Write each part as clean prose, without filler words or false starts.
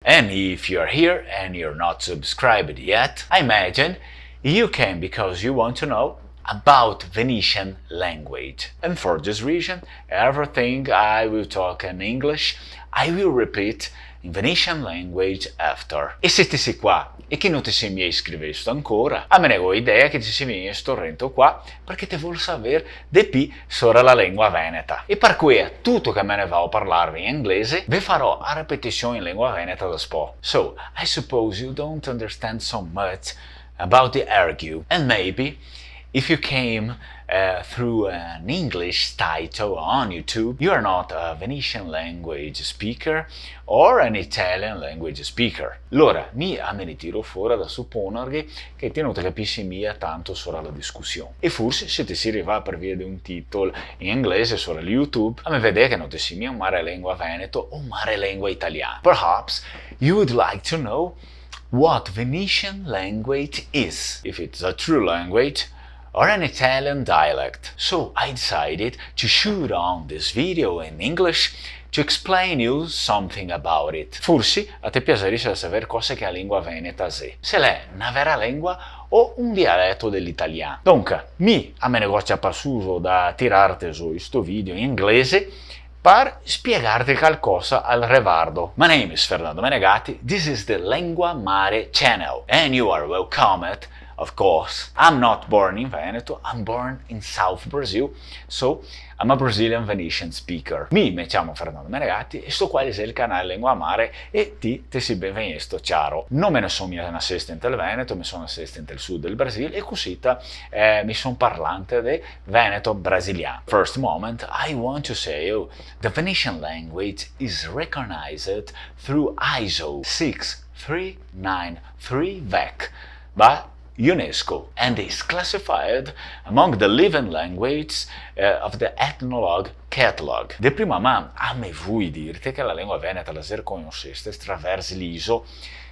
And if you're here and you're not subscribed yet, I imagine you came because you want to know about Venetian language. And for this reason, everything I will talk in English, I will repeat in Venetian language after. E se ti sei qua e che non ti sei mai iscrevisto ancora, a me ne ho idea che ti sei mai storrento qua perché te vuol saper di più sobre la lingua veneta. E per cui è tutto che me ne va a parlarvi in inglese, vi farò a ripetizione in lingua veneta da spo. So, I suppose you don't understand so much about the argue, and maybe if you came through an English title on YouTube, you are not a Venetian language speaker or an Italian language speaker. Allora, a me ne tiro fuori da supporre che te non ti capisci mia tanto sulla la discussione. E forse se ti si arriva per via di un titolo in inglese su YouTube, a me vede che non ti si mia un mare lingua veneto o un mare lingua italiana. Perhaps you would like to know what Venetian language is, if it's a true language or an Italian dialect. So I decided to shoot on this video in English to explain you something about it. Forse a te piacerebbe sapere cosa che la lingua veneta è. Se è una vera lingua o un dialetto dell'italiano. Dunque, a me ne goccia passuto da tirarti su questo video in inglese per spiegarti qualcosa al riguardo. My name is Fernando Menegatti, this is the Lingua Mare channel, and you are welcomed, of course. I'm not born in Veneto, I'm born in South Brazil, so I'm a Brazilian Venetian speaker. Mi chiamo Fernando Menegatti e sto qua è il canale Lingua Mare e ti si benvenuto sto chiaro. Non me ne sono un assistente del Veneto, mi sono assistente del sud del Brasile e così mi sono parlante del Veneto brasiliano. First moment, I want to say the Venetian language is recognized through ISO 6393 VEC by UNESCO and is classified among the living languages of the Ethnologue Catalog. De prima mano, a me vuoi dirti che la lingua veneta la ser conosceste attraverso l'ISO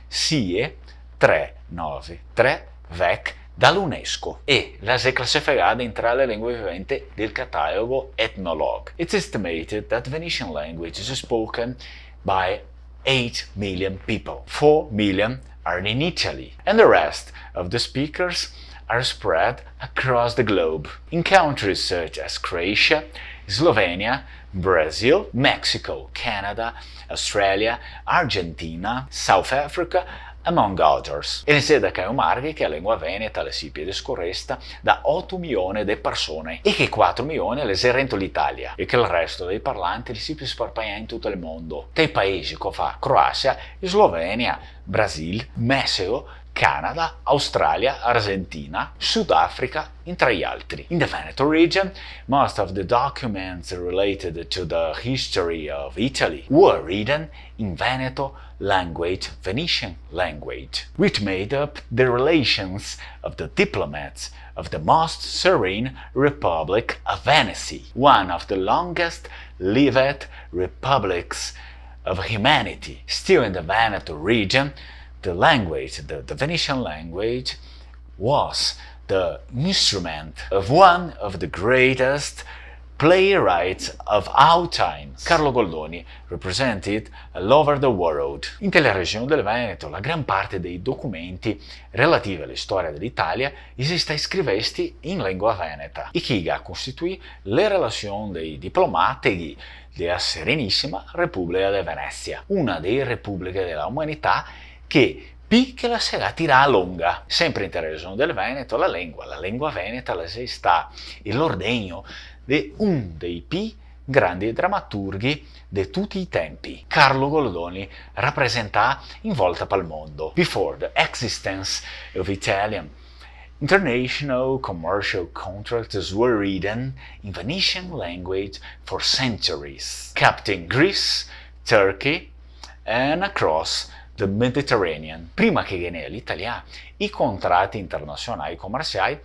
SIE 393 VEC dall'UNESCO e la si è classificata tra le lingue viventi del catalogo Ethnologue. It's estimated that Venetian language is spoken by 8 million people. 4 million are in Italy, and the rest of the speakers are spread across the globe in countries such as Croatia, Slovenia, Brazil, Mexico, Canada, Australia, Argentina, South Africa, among others. E ne si da che marchi che la lingua veneta le si piede scorresta da 8 milioni di persone e che 4 milioni le serrento l'Italia e che il resto dei parlanti li si sparpaia in tutto il mondo. Dei paesi che fa Croazia, Slovenia, Brasile, Messico, Canada, Australia, Argentina, Sudafrica, tra gli altri. In the Veneto region, most of the documents related to the history of Italy were written in Veneto language, Venetian language, which made up the relations of the diplomats of the most serene Republic of Venice, one of the longest lived republics of humanity. Still in the Veneto region, the language, the Venetian language, was the instrument of one of the greatest playwrights of all times. Carlo Goldoni represented all over the world. In tale regione del Veneto, la gran parte dei documenti relativi alla storia dell'Italia esiste scrivesti in lingua veneta, e che costituì le relazioni dei diplomatici della Serenissima Repubblica di Venezia, una delle repubbliche della umanità che che la sera tira a lunga. Sempre in regione del Veneto, la lingua veneta la si sta l'ordegno di un dei più grandi drammaturghi di tutti i tempi. Carlo Goldoni rappresenta in volta pel mondo. Before the existence of Italian international commercial contracts were written in Venetian language for centuries, kept in Greece, Turkey, and across the Mediterranean. Prima che viene l'italiano, i contratti internazionali commerciali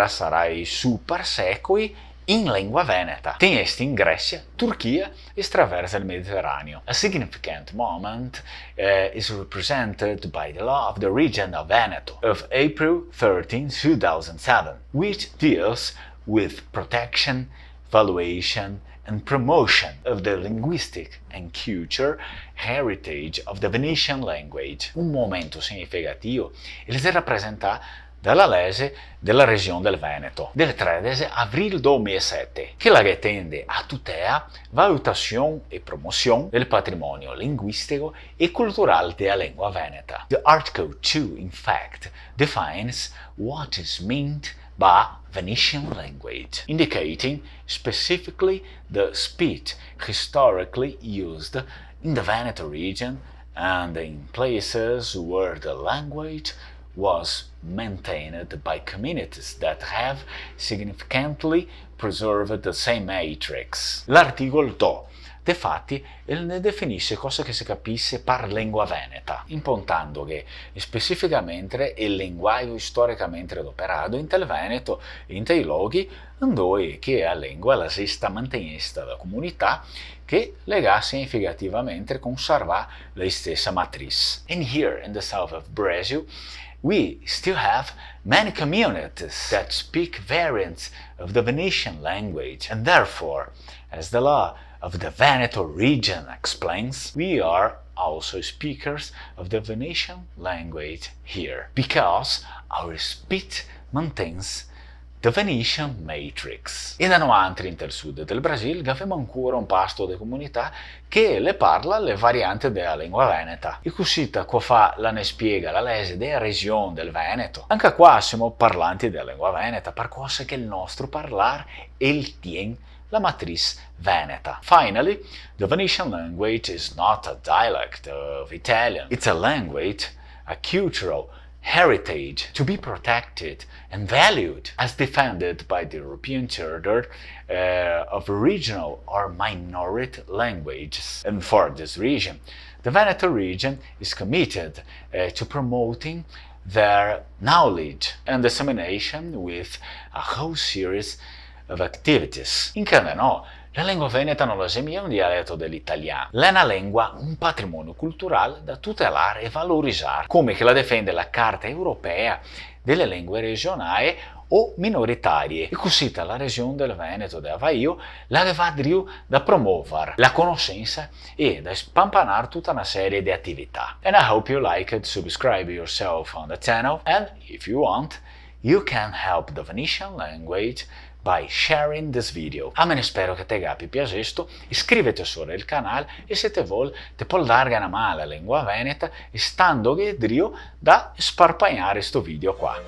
sarai super secoli in lingua veneta. Tenesti in Grecia, Turchia e attraverso il Mediterraneo. A significant moment is represented by the law of the region of Veneto of April 13, 2007, which deals with protection, valuation, and promotion of the linguistic and culture heritage of the Venetian language. Un momento significativo, eles representar dalla legge della Regione del Veneto, del 13 abril 2007, che la tende a tutela, valutazione e promozione del patrimonio linguistico e culturale della lingua veneta. The Article 2, in fact, defines what is meant by Venetian language, indicating specifically the speech historically used in the Veneto region and in places where the language was maintained by communities that have significantly preserved the same matrix. L'articolo 2, difatti, ne definisce cosa che si capisce per lingua veneta, impuntando che specificamente il linguaggio storicamente adoperato in tel Veneto, in tei luoghi dove che a lingua la esista mantenista da comunità che lega significativamente conserva la stessa matrice. And here in the south of Brazil, we still have many communities that speak variants of the Venetian language, and therefore, as the law of the Veneto region explains, we are also speakers of the Venetian language here, because our speech maintains the Venetian matrix. E da altri inter sud del Brasile abbiamo ancora un pasto di comunità che le parla le varianti della lingua veneta. E così qua fa la ne spiega la lese della regione del Veneto. Anche qua siamo parlanti della lingua veneta, per cosa che il nostro parlare il tien la matrice veneta. Finally, the Venetian language is not a dialect of Italian. It's a language, a cultural heritage to be protected and valued as defended by the European Charter of Regional or Minority Languages. And for this region, the Veneto region is committed to promoting their knowledge and dissemination with a whole series of activities. In Canada, no, la lingua veneta non è un dialetto dell'italiano, è una lingua, un patrimonio culturale da tutelare e valorizzare, come che la difende la Carta Europea delle lingue regionali o minoritarie. E così la regione del Veneto da Avaio la va da promuovere la conoscenza e da spampanare tutta una serie di attività. And I hope you like it, subscribe yourself on the channel, and if you want, you can help the Venetian language by sharing this video. A me ne spero che te capi piacesto, iscrivete solo al canale e se te vuoi te può dare una mano alla lingua veneta e stando che drio da sparpagnare sto video qua.